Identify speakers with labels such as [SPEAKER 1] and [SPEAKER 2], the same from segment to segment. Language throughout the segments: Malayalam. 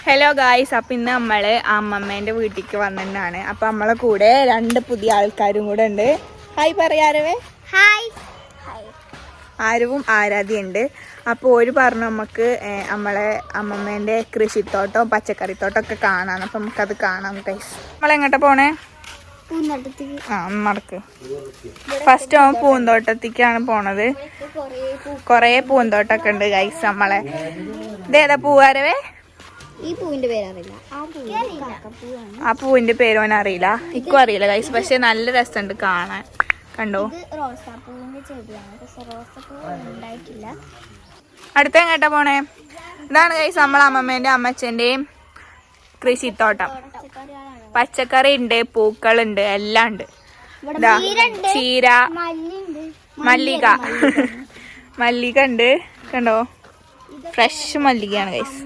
[SPEAKER 1] ഹലോ ഗായ്സ്, അപ്പം ഇന്ന് നമ്മൾ അമ്മമ്മേൻ്റെ വീട്ടിലേക്ക് വന്നിട്ടാണ്. അപ്പം നമ്മളെ കൂടെ 2 പുതിയ ആൾക്കാരും കൂടെ ഉണ്ട്. ഹായ് പറയാറവേ.
[SPEAKER 2] ഹായ്.
[SPEAKER 1] ആരവും ആരാധ്യുണ്ട്. അപ്പോൾ ഒരു പറഞ്ഞു നമുക്ക് നമ്മളെ അമ്മമ്മേൻ്റെ കൃഷിത്തോട്ടം പച്ചക്കറിത്തോട്ടം ഒക്കെ കാണാം. അപ്പം നമുക്കത് കാണാം ഗൈസ്. നമ്മളെങ്ങോട്ടാ പോണേ? നടക്ക്. ഫസ്റ്റ് അവൻ പൂന്തോട്ടത്തേക്കാണ് പോണത്. കൊറേ പൂന്തോട്ടൊക്കെ ഉണ്ട് ഗൈസ്. നമ്മളെ ഇതേതാ പൂവാരവേ?
[SPEAKER 2] ഈ പൂവിന്റെ പേരറിയില്ല.
[SPEAKER 1] ആ പൂവിന്റെ പേര് ഓൻ അറിയില്ല, ഇക്കും അറിയില്ല ഗൈസ്. പക്ഷെ നല്ല രസമുണ്ട് കാണാൻ. കണ്ടോ?
[SPEAKER 2] റോസാപ്പൂവിന്റെ ചെടിയാണ്, പക്ഷെ റോസാപ്പൂ ഉണ്ടായിട്ടില്ല.
[SPEAKER 1] അടുത്ത എങ്ങോട്ടാ പോണേ? ഇതാണ് ഗൈസ് നമ്മളെ അമ്മമ്മേന്റെ അമ്മച്ചന്റെയും കൃഷിത്തോട്ടം. പച്ചക്കറി ഉണ്ട്, പൂക്കളുണ്ട്, എല്ലാം ഉണ്ട്. ചീര, മല്ലിക മല്ലിക ഉണ്ട്. കണ്ടോ? ഫ്രഷ് മല്ലികയാണ് ഗൈസ്.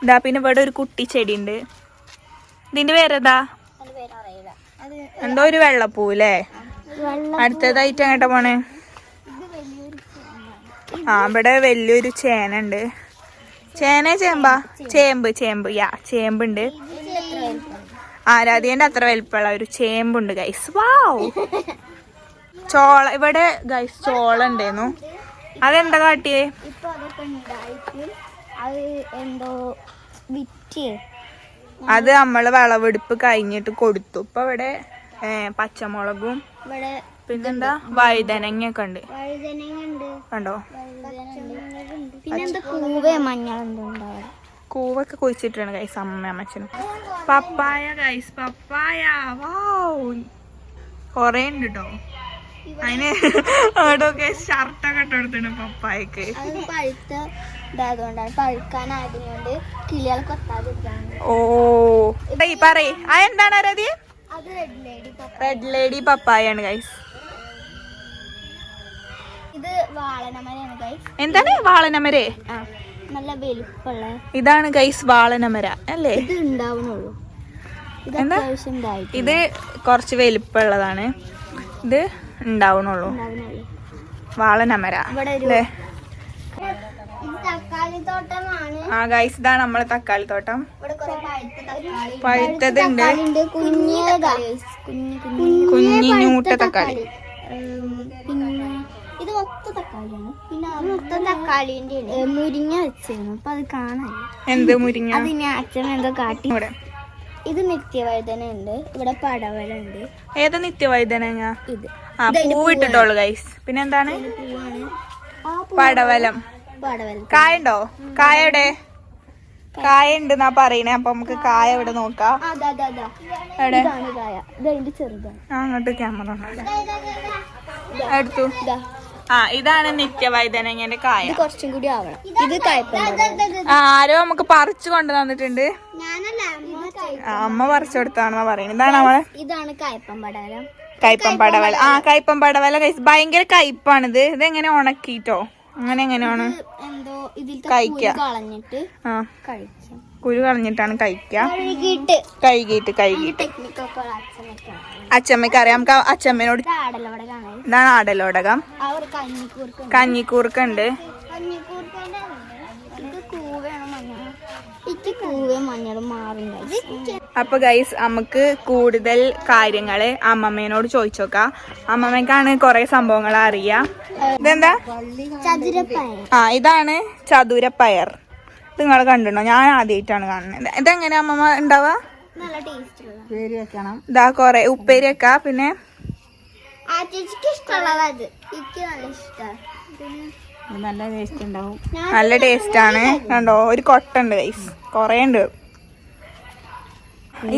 [SPEAKER 1] ഇതാ പിന്നെ ഇവിടെ ഒരു കുട്ടി ചെടി ഉണ്ട്. ഇതിന്റെ പേരെന്താ? എന്തോ ഒരു വെള്ളപ്പൂല്ലേ. അടുത്തതായിട്ട് എങ്ങോട്ടാ പോണേ? ഇവിടെ വലിയൊരു ചേന ഉണ്ട്. ചേന ചേമ്പാ? ചേമ്പ് ചേമ്പുണ്ട്. ആരാധ്യന്റെ അത്ര വലിപ്പമുള്ള ഒരു ചേമ്പുണ്ട് ഗൈസ്. വാവ്. ചോള ഇവിടെ ഗൈസ് ചോള ഉണ്ടായിരുന്നു. അതെന്താ കാട്ടിയേ? അത് നമ്മള് വിളവെടുപ്പ് കഴിഞ്ഞിട്ട് കൊടുത്തു. ഇപ്പൊ ഇവിടെ പച്ചമുളകും പിന്നെന്താ വഴുതനങ്ങയൊക്കെ ഉണ്ട്. കണ്ടോ? കൂവൊക്കെ കുഴിച്ചിട്ടാണ് ഗൈസ് അമ്മച്ചനും. പപ്പായ ഗൈസ്, പപ്പായ. വാവ്, കൊറേ ഉണ്ട് കേട്ടോ. അതിന് അവിടെയൊക്കെ ഷർട്ടൊക്കെ ഇട്ടെടുത്താണ് പപ്പായക്ക്. ഓ പറയ്, അതെന്താണ് ആരാധ്യ? റെഡ് ലേഡി പപ്പായാണ് ഗൈസ്.
[SPEAKER 2] ഇത് വാളനമരയാണ് ഗൈസ്.
[SPEAKER 1] എന്താണ് വാളനമരേ?
[SPEAKER 2] നല്ല വലുപ്പമുള്ള
[SPEAKER 1] ഇതാണ് ഗൈസ് വാളനമര അല്ലേ?
[SPEAKER 2] ഇത് ഉണ്ടാവുന്നുള്ളൂ.
[SPEAKER 1] ഇത് കുറച്ച് വലുപ്പമുള്ളതാണ്. ഇത് ഉണ്ടാവുന്നുള്ളൂ. വാളനമര അല്ലേ? ആ ഗൈസ്, ഇതാണ് നമ്മളെ തക്കാളി തോട്ടം. പഴുത്തതുണ്ട്, കുഞ്ഞിഞ്ഞൂട്ട തക്കാളി.
[SPEAKER 2] ഇത് മൊത്തം തക്കാളിയാണ്. പിന്നെ മൊത്തം തക്കാളിന്റെ മുരിങ്ങ വെച്ചിരുന്നു. അപ്പൊ അത് കാണാൻ.
[SPEAKER 1] എന്ത് മുരിങ്ങ?
[SPEAKER 2] അതിന് അച്ഛൻ എന്തോ കാട്ടി. ഇത് നിത്യവഴുതന ഉണ്ട്. ഇവിടെ പടവല ഉണ്ട്.
[SPEAKER 1] ഏതാ നിത്യവഴുതന?
[SPEAKER 2] ഇത്
[SPEAKER 1] പൂവിട്ടിട്ടുള്ളു ഗൈസ്. പിന്നെ എന്താണ്? പടവലം. കായുണ്ടോ? കായയുടെ കായ ഉണ്ട് എന്നാ പറയണേ. അപ്പൊ നമുക്ക് കായ ഇവിടെ നോക്കാം. അങ്ങോട്ട് ക്യാമറ എടുത്തു. ഇതാണ് നിത്യവഴുതനങ്ങന്റെ കായ.
[SPEAKER 2] കുറച്ചും കൂടി ആവണം. ഇത്
[SPEAKER 1] ആരോ നമുക്ക് പറിച്ചു കൊണ്ട് തന്നിട്ടുണ്ട്. അമ്മ പറിച്ചു കൊടുത്താണെന്നാ പറയുന്നത്. ഇതാണ് നമ്മളെ.
[SPEAKER 2] ഇതാണ് കയ്പമ്പടവലം.
[SPEAKER 1] കയ്പമ്പടവല. കയ്പമ്പടവല ഭയങ്കര കയ്പാണിത്. ഇതെങ്ങനെ ഉണക്കിട്ടോ അങ്ങനെ എങ്ങനെയാണ് കഴിക്ക? കുരു കളഞ്ഞിട്ടാണ് കഴിക്ക. കഴുകിയിട്ട് അച്ചമ്മക്ക് അറിയാം. നമുക്ക് അച്ചമ്മനോട്. ഇതാണ് ആടലോടകം. കഞ്ഞിക്കൂർക്കുണ്ട്. അപ്പൊ ഗൈസ്, നമുക്ക് കൂടുതൽ കാര്യങ്ങള് അമ്മമ്മേനോട് ചോദിച്ചോക്കാം. അമ്മമ്മക്കാണ് കൊറേ സംഭവങ്ങൾ അറിയാം. ഇതെന്താ? ഇതാണ് ചതുരപ്പയർ. ഇത് നിങ്ങൾ കണ്ടിട്ടുണ്ടോ? ഞാൻ ആദ്യമായിട്ടാണ് കാണുന്നത്. ഇതെങ്ങനെ അമ്മമ്മ ഉണ്ടാവുക? ഇതാ കൊറേ ഉപ്പേരി വെക്ക. പിന്നെ
[SPEAKER 2] നല്ല ടേസ്റ്റ് ഉണ്ടാവും.
[SPEAKER 1] നല്ല ടേസ്റ്റ് ആണ്. കണ്ടോ? ഒരു കൊട്ട ഉണ്ട് ഗൈസ്, കൊറേ ഉണ്ട്.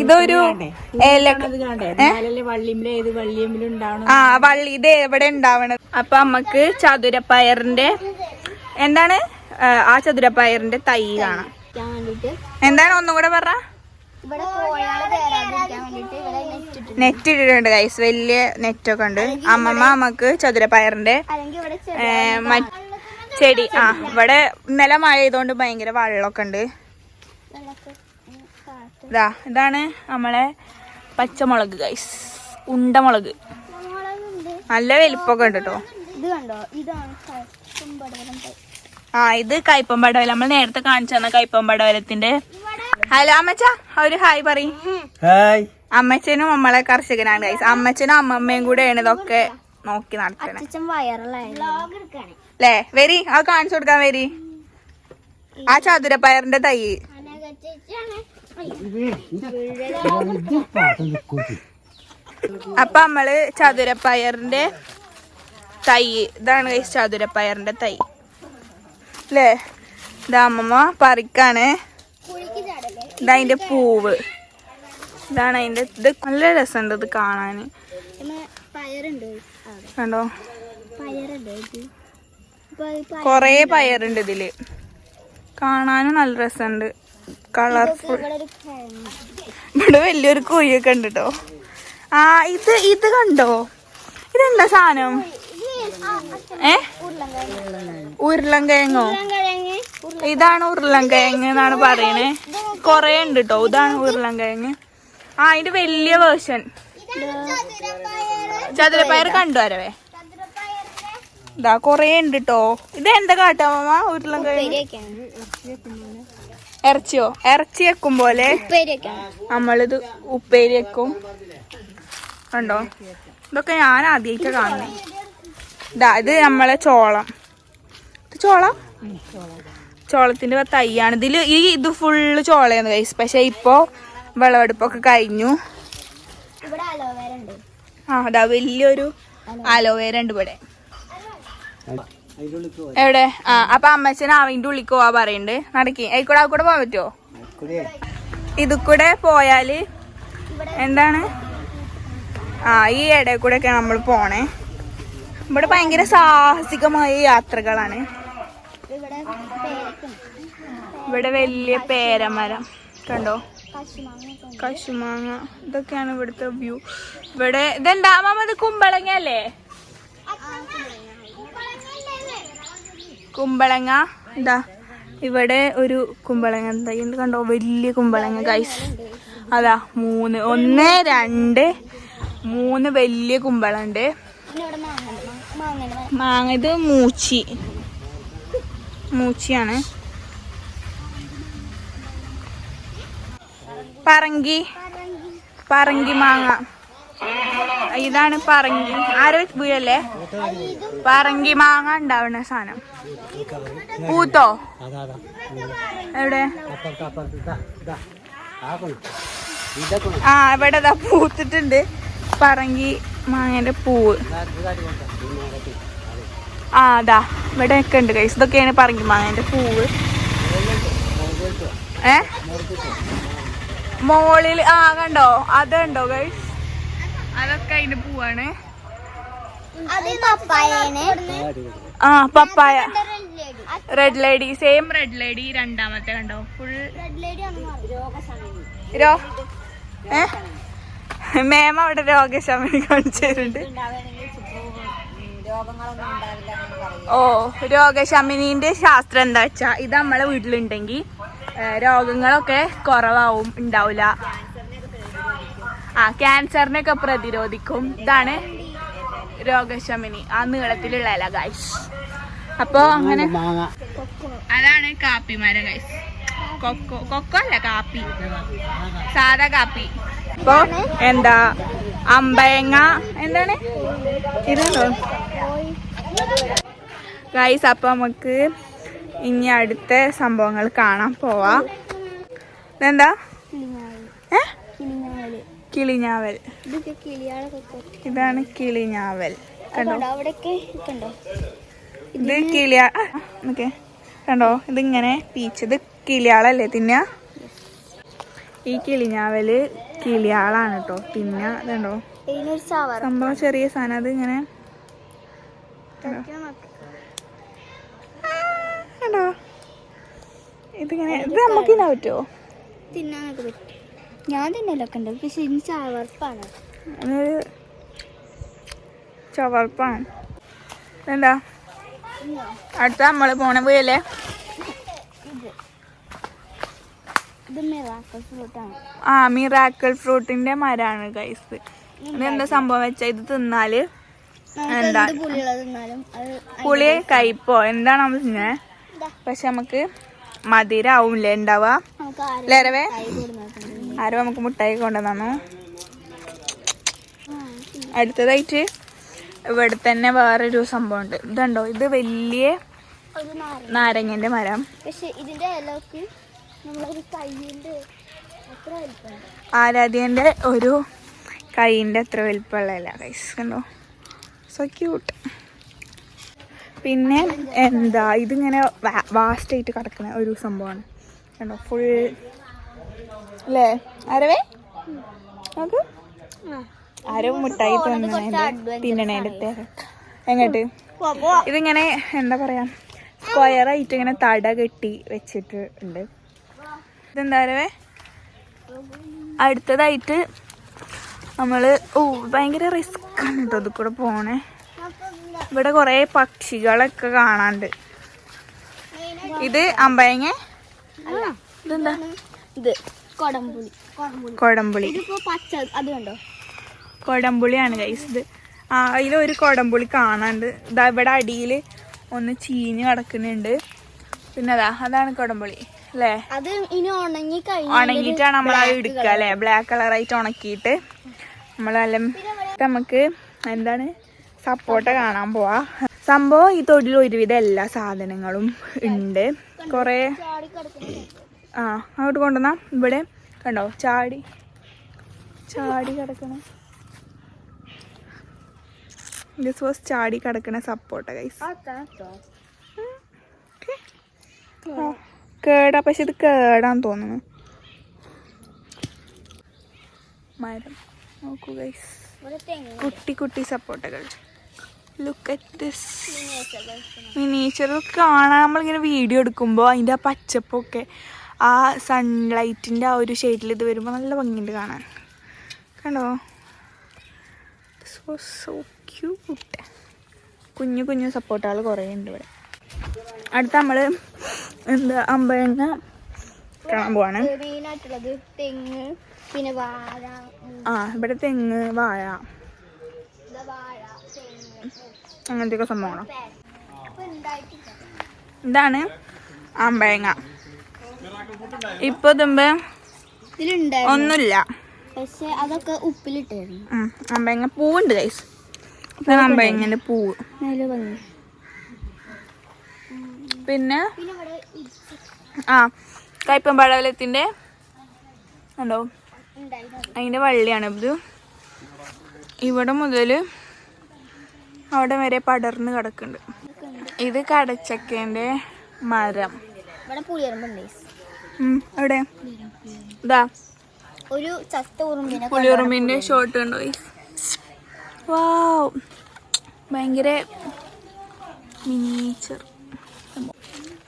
[SPEAKER 1] ഇതൊരു വള്ളി. ഇത് എവിടെ ഉണ്ടാവണത്? അപ്പൊ നമ്മക്ക് ചതുരപ്പയറിന്റെ എന്താണ് ആ ചതുരപ്പയറിന്റെ തൈ കാണാം. എന്താണ് ഒന്നും കൂടെ പറ. നെറ്റ് ഇട്ടിട്ടുണ്ട് ഗൈസ്, വലിയ നെറ്റൊക്കെ ഉണ്ട്. അമ്മമ്മ നമുക്ക് ചതുരപ്പയറിന്റെ ചെടി. ഇവിടെ ഇന്നലെ മഴ ചെയ്തോണ്ട് ഭയങ്കര വെള്ളമൊക്കെ ഉണ്ട്. ഇതാണ് നമ്മളെ പച്ചമുളക് ഗൈസ്, ഉണ്ടമുളക്. നല്ല വലിപ്പൊക്കെ ഉണ്ട് കേട്ടോ.
[SPEAKER 2] ഇത് കണ്ടോ, ഇതാണ് പടവലം.
[SPEAKER 1] ഇത് കയ്പം പടവലം. നമ്മൾ നേരത്തെ കാണിച്ചു തന്ന കയ്പം പടവലത്തിന്റെ. ഹലോ അമ്മച്ച, ഒരു ഹായ് പറയും. അമ്മച്ചനും നമ്മളെ കർഷകനാണ് ഗൈസ്. അമ്മച്ചനും അമ്മമ്മയും കൂടെയാണ് ഇതൊക്കെ നോക്കി നടത്തണേ അല്ലേ. വരി, ആ കാണിച്ചു കൊടുക്കാൻ വരി. ആ ചതുരപ്പയറിന്റെ തൈ. അപ്പൊ നമ്മള് ചതുരപ്പയറിന്റെ തൈ, ഇതാണ് ഗൈസ് ചതുരപ്പയറിന്റെ തൈ അല്ലേ. ഇതാ അമ്മമ്മ പറിക്കാണ്. ഇതതിന്റെ പൂവ്, ഇതാണ് അതിന്റെ. ഇത് നല്ല രസമുണ്ട് ഇത് കാണാന്. കണ്ടോ, കൊറേ പയറുണ്ട് ഇതില്. കാണാനും നല്ല രസമുണ്ട്, കളർഫുൾ. ഇവിടെ വലിയൊരു കുഴിയൊക്കെ ഉണ്ട് കേട്ടോ. ഇത് കണ്ടോ, ഇതെന്താ സാധനം? ഉരുളൻകിഴങ്ങോ? ഇതാണ് ഉരുളൻകിഴങ്ങ് എന്നാണ് പറയണേ. കൊറേ ഉണ്ട് കേട്ടോ. ഇതാണ് ഉരുളൻകിഴങ്ങ്. അതിന്റെ വലിയ വേർഷൻ. ചതുരപ്പയർ കണ്ടു വരവേ. ഇതാ കൊറേ ഉണ്ട് കേട്ടോ. ഇത് എന്താ കാട്ടാ മാമ? ഉരുളൻകിഴങ്ങ് ഇറച്ചിയോ? ഇറച്ചി വെക്കും പോലെ നമ്മളിത് ഉപ്പേരി വെക്കും. കണ്ടോ, ഇതൊക്കെ ഞാൻ ആദ്യമായിട്ട് കാണുന്നേ. ഇത് നമ്മളെ ചോളം. ചോളത്തിന്റെ തൈയാണ് ഇതില്. ഇത് ഫുള്ള് ചോളയാണ് ഗൈസ്. പക്ഷെ ഇപ്പൊ വിളവെടുപ്പൊക്കെ കഴിഞ്ഞു. അതാ വലിയൊരു അലോവേര ഉണ്ട് ഇവിടെ. എവിടെ? അപ്പൊ അമ്മച്ചൻ അവന്റെ ഉള്ളിക്ക് പോവാ പറയുന്നുണ്ട്. നടക്കി ആയിക്കൂടെ പോവാൻ പറ്റുമോ? ഇത് കൂടെ പോയാല് എന്താണ്, ഈ ഇടയിൽ കൂടെ ഒക്കെ നമ്മൾ പോണേ. ഇവിടെ ഭയങ്കര സാഹസികമായ യാത്രകളാണ്. ഇവിടെ വലിയ പേരമരം കണ്ടോ, കശുമാങ്ങ. ഇതൊക്കെയാണ് ഇവിടുത്തെ വ്യൂ. ഇവിടെ ഇതെന്താ മാമ? ഇത് കുമ്പളങ്ങ അല്ലേ? കുമ്പളങ്ങ. ഇതാ ഇവിടെ ഒരു കുമ്പളങ്ങ തൈ കണ്ടോ, വലിയ കുമ്പളങ്ങ ഗൈസ്. അതാ 3, 1, 2, 3 വലിയ കുമ്പളുണ്ട്. മാങ്ങ. ഇത് മൂച്ചിയാണ്. പറങ്കി മാങ്ങ. ഇതാണ് പറങ്കി. ആരോ വീഴല്ലേ? പറങ്കി മാങ്ങ ഉണ്ടാവുന്ന സാധനം. പൂത്തോ? എവിടെ? ഇവിടെ പൂത്തിട്ടുണ്ട് പറങ്കി മാങ്ങേന്റെ പൂവ്. അതാ ഇവിടെ ഒക്കെ ഉണ്ട് ഗൈസ്. ഇതൊക്കെയാണ് പറങ്കി മാങ്ങേന്റെ പൂവ്. മോളിൽ കണ്ടോ, അതുണ്ടോ ഗൈസ്? അതൊക്കെ അതിന്റെ പൂവാണ്. Papaya. Red lady. Same red lady. രണ്ടാമത്തെ കണ്ടോ, ഫുൾ മേമ അവിടെ രോഗശമനി കാണിച്ചിട്ടുണ്ട്. രോഗശമനീന്റെ ശാസ്ത്രം എന്താ വെച്ചാ, ഇത് നമ്മളെ വീട്ടിലുണ്ടെങ്കിൽ രോഗങ്ങളൊക്കെ കുറവാവും, ഉണ്ടാവില്ല. ക്യാൻസറിനൊക്കെ പ്രതിരോധിക്കും. ഇതാണ് രോഗശമനി. നീളത്തിലുള്ള ഇല ഗൈസ്. അപ്പൊ അങ്ങനെ അതാണ് കാപ്പി മരം ഗൈസ്. കൊക്കോ അല്ല, കാപ്പി, സാധാ കാപ്പി. ഇപ്പൊ എന്താ അമ്പയങ്ങ. എന്താണ് ഇതുണ്ടോ ഗൈസ്? അപ്പൊ നമുക്ക് ഇനി അടുത്ത സംഭവങ്ങൾ കാണാൻ പോവാ. ഇതെന്താ? കിളിഞ്ഞാവൽ. ഇതാണ് കിളിഞ്ഞാവൽ. കണ്ടോ, ഇത് കിളിയാ. കണ്ടോ, ഇതിങ്ങനെ പീച്ചത് കിളിയാളല്ലേ തിന്ന. ഈ കിളിഞ്ഞാവല് കിളിയാളാണ് കേട്ടോ തിന്ന. ഇതുണ്ടോ സംഭവം, ചെറിയ സാധനം. അത് ഇങ്ങനെ കണ്ടോ, ഇതിങ്ങനെ. ഇത് നമുക്ക് തിന്നാൻ പറ്റുമോ?
[SPEAKER 2] തിന്നാനൊക്കെ പറ്റും. ഞാൻ തിന്നലൊക്കെ ഉണ്ട്. പക്ഷെ ഇനി ചവർപ്പാണ്.
[SPEAKER 1] ചവർപ്പാണ്. എന്താ അടുത്ത നമ്മള് പോണ പോയല്ലേ? മിറാക്കിൾ ഫ്രൂട്ടിന്റെ മരാണ് ഗൈസ്. ഇതെന്താ സംഭവം വെച്ചാ, ഇത് തിന്നാല് എന്താ പുളി കയ്പോ എന്താണ് നമ്മൾ തിന്നെ, പക്ഷെ നമുക്ക് മധുരാവൂലേ ഉണ്ടാവുക. ലേരവേ ആരോ നമുക്ക് മുട്ടായി കൊണ്ടുവന്നു. അടുത്തതായിട്ട് ഇവിടെ തന്നെ വേറൊരു സംഭവം ഉണ്ട്. ഇതുണ്ടോ, ഇത് വലിയ നാരങ്ങന്റെ മരം.
[SPEAKER 2] പക്ഷെ ഇതിന്റെ ഇലക്ക് നമ്മളൊരു കയ്യിന്റെ അത്ര വലിപ്പമുണ്ട്.
[SPEAKER 1] ആരാധ്യന്റെ ഒരു കൈയിന്റെ അത്ര വലിപ്പമുള്ള ഇല ഗൈസ്, കണ്ടോ, സോ ക്യൂട്ട്. പിന്നെ എന്താ, ഇതിങ്ങനെ വാസ്റ്റ് ആയിട്ട് കിടക്കുന്ന ഒരു സംഭവമാണ് കണ്ടോ, ഫുൾ അല്ലേ ആരവേ നോക്ക്. ആരോ മുട്ടായി തിന്നണേന്റെ എങ്ങോട്ട്. ഇതിങ്ങനെ എന്താ പറയാ, സ്ക്വയറായിട്ട് ഇങ്ങനെ തട കെട്ടി വെച്ചിട്ട് ഉണ്ട്. ഇതെന്താ ആരവേ. അടുത്തതായിട്ട് നമ്മള് ഭയങ്കര റിസ്ക് ആണ് കേട്ടോ ഇത് കൂടെ പോണേ. ഇവിടെ കൊറേ പക്ഷികളൊക്കെ കാണാണ്ട്. ഇത് അമ്പഴങ്ങ. ഇതെന്താ,
[SPEAKER 2] ഇത്
[SPEAKER 1] കൊടംപുളി.
[SPEAKER 2] അത് കണ്ടോ,
[SPEAKER 1] കൊടംപുളിയാണ് ഗൈസ് ഇത്. അതിലൊരു കൊടംപുളി കാണാണ്ട്. ഇതാ ഇവിടെ അടിയിൽ ഒന്ന് ചീഞ്ഞ് കിടക്കുന്നുണ്ട്. പിന്നെ അതാണ് കൊടംപുളി അല്ലേ.
[SPEAKER 2] അത് ഇനി
[SPEAKER 1] ഉണങ്ങിയിട്ടാണ് നമ്മൾ അത് എടുക്കുക അല്ലേ, ബ്ലാക്ക് കളറായിട്ട് ഉണക്കിയിട്ട് നമ്മൾ നല്ല. നമുക്ക് എന്താണ് സപ്പോട്ട കാണാൻ പോവാ. സംഭവം ഈ തൊടിയിൽ ഒരുവിധം എല്ലാ സാധനങ്ങളും ഉണ്ട്. കൊറേ അങ്ങോട്ട് കൊണ്ടുവന്നാ ഇവിടെ കണ്ടോ ചാടി കിടക്കണ. ദിസ് വാസ് ചാടി കിടക്കണ സപ്പോട്ട ഗൈസ്. കേടാ, പക്ഷെ ഇത് കേടാന്ന് തോന്നുന്നു. മരം നോക്കൂ ഗൈസ്, കുട്ടി സപ്പോട്ടകൾ. Look at this miniature. കാണാൻ നമ്മളിങ്ങനെ വീഡിയോ എടുക്കുമ്പോൾ അതിൻ്റെ ആ പച്ചപ്പൊക്കെ ആ സൺലൈറ്റിൻ്റെ ആ ഒരു ഷെയ്ഡിൽ ഇത് വരുമ്പോൾ നല്ല ഭംഗിയുണ്ട് കാണാൻ. കണ്ടോ, ദിസ് വാസ് സോ ക്യൂട്ട്. കുഞ്ഞു സപ്പോർട്ടുകൾ കുറേ ഉണ്ട് ഇവിടെ. അടുത്ത നമ്മൾ എന്താ അമ്പഴങ്ങ കാണാൻ പോവാണ്.
[SPEAKER 2] മെയിനായിട്ടുള്ളത് തെങ്ങ്, പിന്നെ വാഴ.
[SPEAKER 1] ഇവിടെ തെങ്ങ്, വാഴ, അങ്ങനത്തെയൊക്കെ സംഭവങ്ങളാണ്. ഇതാണ് അമ്പഴങ്ങ. ഇപ്പൊ തുമ്പ് ഒന്നുമില്ല,
[SPEAKER 2] പക്ഷെ അതൊക്കെ ഉപ്പിലിട്ടായിരുന്നു.
[SPEAKER 1] അമ്പഴങ്ങ പൂവുണ്ട് ഗൈസ്. ഇതാണ് അമ്പഴങ്ങന്റെ പൂവ്. പിന്നെ കയ്പം പടവലത്തിന്റെ ഉണ്ടോ, അതിന്റെ വള്ളിയാണ് ഇത്. ഇവിടെ മുതൽ അവിടെ വരെ പടർന്ന് കിടക്കുന്നുണ്ട്. ഇത് കടച്ചക്കേന്റെ മരം. എവിടെ ഇതാ
[SPEAKER 2] ഒരു
[SPEAKER 1] പുളിയുറുമ്പിന്റെ ഷോട്ട് കണ്ടോ. വാവ്, ഭയങ്കര മിനിയേച്ചർ.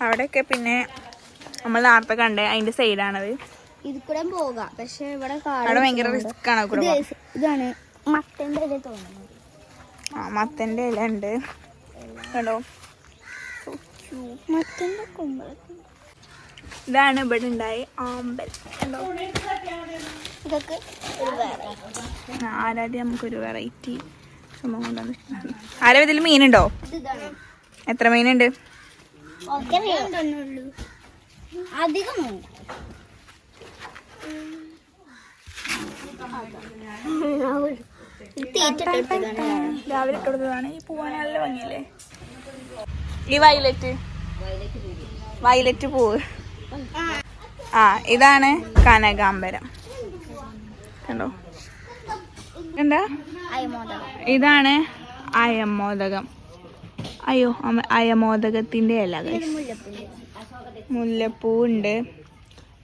[SPEAKER 1] അവിടെയൊക്കെ പിന്നെ നമ്മൾ നേരത്തെ കണ്ടേ അതിന്റെ സൈഡാണത്.
[SPEAKER 2] ഇത് കൂടെ പോകാം, പക്ഷെ ഇവിടെ
[SPEAKER 1] അവിടെ ഭയങ്കര റിസ്ക് ആണ്.
[SPEAKER 2] ഇതാണ് മത്തന്റെ ഇല തോന്നുന്നത്.
[SPEAKER 1] മത്തന്റെ ഇല ഉണ്ട് കണ്ടോ.
[SPEAKER 2] മത്തന്റെ കുമ്പള.
[SPEAKER 1] ഇതാണ് ഇവിടെ ഉണ്ടായ ആമ്പൽ.
[SPEAKER 2] ഇതൊക്കെ
[SPEAKER 1] ആരാധ്യ നമുക്കൊരു വെറൈറ്റി സംഭവം കൊണ്ടാണ്. ആരാ ഇതിൽ മീനുണ്ടോ? എത്ര മീനുണ്ട്?
[SPEAKER 2] അധികം
[SPEAKER 1] രാവിലെ ഇട്ടുകൊടുത്തതാണ്. ഈ പൂവാണ് നല്ല ഭംഗിയല്ലേ. ഈ വയലറ്റ് പൂവ്. ഇതാണ് കനകാംബരം കണ്ടോ. എന്താ ഇതാണ് അയമോദകം. അയമോദകത്തിന്റെ ഇല. മുല്ലപ്പൂ ഉണ്ട്.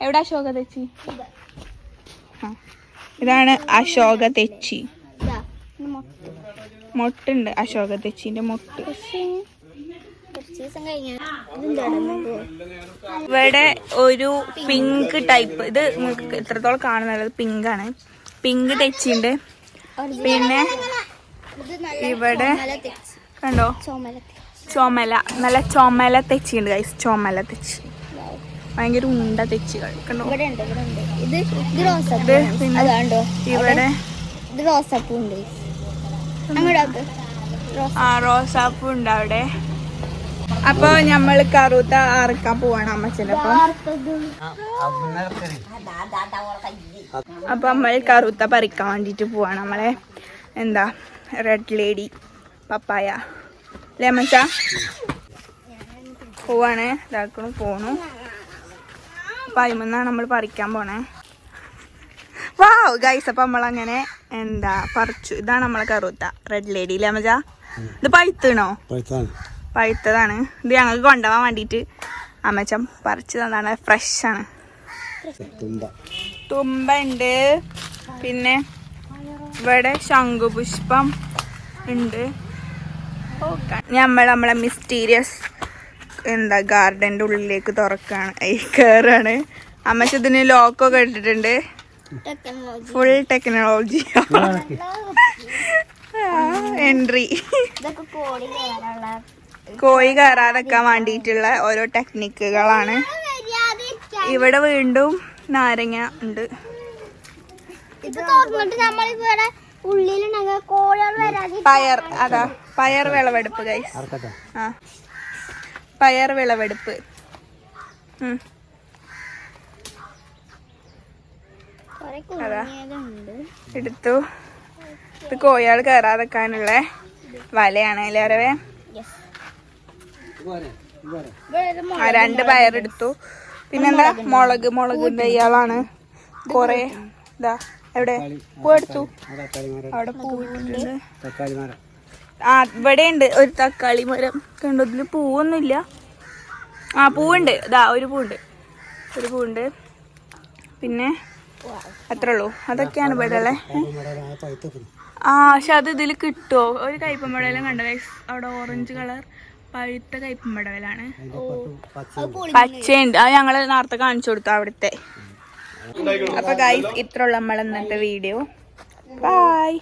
[SPEAKER 1] എവിടെ അശോക തെച്ചി? ഇതാണ് അശോക തെച്ചി. മൊട്ടുണ്ട് അശോക തെച്ചിന്റെ മൊട്ട്. ഇവിടെ ഒരു പിങ്ക് ടൈപ്പ്, ഇത് നിങ്ങൾക്ക് എത്രത്തോളം കാണുന്നത് പിങ്ക് ആണ്. പിങ്ക് തെച്ചിണ്ട്. പിന്നെ ഇവിടെ കണ്ടോ ചുമല, നല്ല ചുമല തെച്ചിണ്ട് ഗൈസ്. ചുമല തെച്ചി, ഭയങ്കര ഉണ്ട തെച്ചികൾ കണ്ടോ.
[SPEAKER 2] ഇവിടെ റോസാപ്പൂ ഉണ്ട്.
[SPEAKER 1] റോസാപ്പൂ ഉണ്ട് അവിടെ. അപ്പൊ ഞമ്മള് കറുത്ത അറക്കാൻ പോവാണ് അമ്മച്ചന്റെ ഒപ്പം. അപ്പൊ നമ്മൾ കറുത്ത പറിക്കാൻ വേണ്ടിട്ട് പോവാണ്. നമ്മളെ എന്താ റെഡ് ലേഡി പപ്പായ അല്ലേ അമ്മച്ച? പോവാണ്, ഇതാക്കണു പോണു. അപ്പൊ അതിമെന്നാണ് നമ്മൾ പറിക്കാൻ പോണേ. വാവ് ഗൈസ്, അപ്പൊ നമ്മളങ്ങനെ എന്താ പറിച്ചു. ഇതാണ് നമ്മളെ കറുത്ത റെഡ് ലേഡി അല്ലേ അമ്മച്ച? ഇത് പഴുത്തണോ? പഴുത്തതാണ്. ഇത് ഞങ്ങൾക്ക് കൊണ്ടുപോകാൻ വേണ്ടിട്ട് അമ്മച്ചൻ പറിച്ചു തന്നാണ്. ഫ്രഷ് ആണ്. തുമ്പ ഉണ്ട്, പിന്നെ ഇവിടെ ശംഖുപുഷ്പം ഉണ്ട്. നമ്മളെ മിസ്റ്റീരിയസ് എന്താ ഗാർഡന്റെ ഉള്ളിലേക്ക് തുറക്കാണ്, കേറാണ്. അമ്മച്ച ഇതിന് ലോക്കൊക്കെ ഇട്ടിട്ടുണ്ട്. Full technology entry. കോഴി കയറാതെക്കാൻ വേണ്ടിയിട്ടുള്ള ഓരോ ടെക്നിക്കുകളാണ്. ഇവിടെ വീണ്ടും നാരങ്ങ ഉണ്ട്. പയർ, അതാ പയർ വിളവെടുപ്പ് ഗൈസ്. ആ പയർ വിളവെടുപ്പ്. അതാ എടുത്തു. ഇത് കോഴികൾ കയറാതെക്കാനുള്ള വലയാണ് അല്ലേ അരവേ? ആ 2 പയറെടുത്തു. പിന്നെന്താ മുളക് തയ്യാളാണ് കൊറേ. ഇതാ എവിടെ പൂ എടുത്തു? അവിടെ പൂവിട്ടുണ്ട്. ആ ഇവിടെ ഉണ്ട് ഒരു തക്കാളി മരം കണ്ടു. ഇതില് പൂവൊന്നുമില്ല. ആ പൂവുണ്ട്, ഇതാ ഒരു പൂവുണ്ട്. പിന്നെ അത്രേ ഉള്ളൂ. അതൊക്കെയാണ് ഇവിടെ ഉള്ളത്. ആ പക്ഷെ അത് ഇതിൽ കിട്ടുമോ? ഒരു കയ്പമ്പടവലം കണ്ട അവിടെ ഓറഞ്ച് കളർ പഴുത്ത കയ്പമ്പടവലാണ്. പച്ചയുണ്ട്, അത് ഞങ്ങള് നേരത്തെ കാണിച്ചു കൊടുത്തു അവിടുത്തെ. അപ്പൊ ഗൈസ് ഇത്രയുള്ള നമ്മൾ ഇന്നത്തെ വീഡിയോ. ബൈ.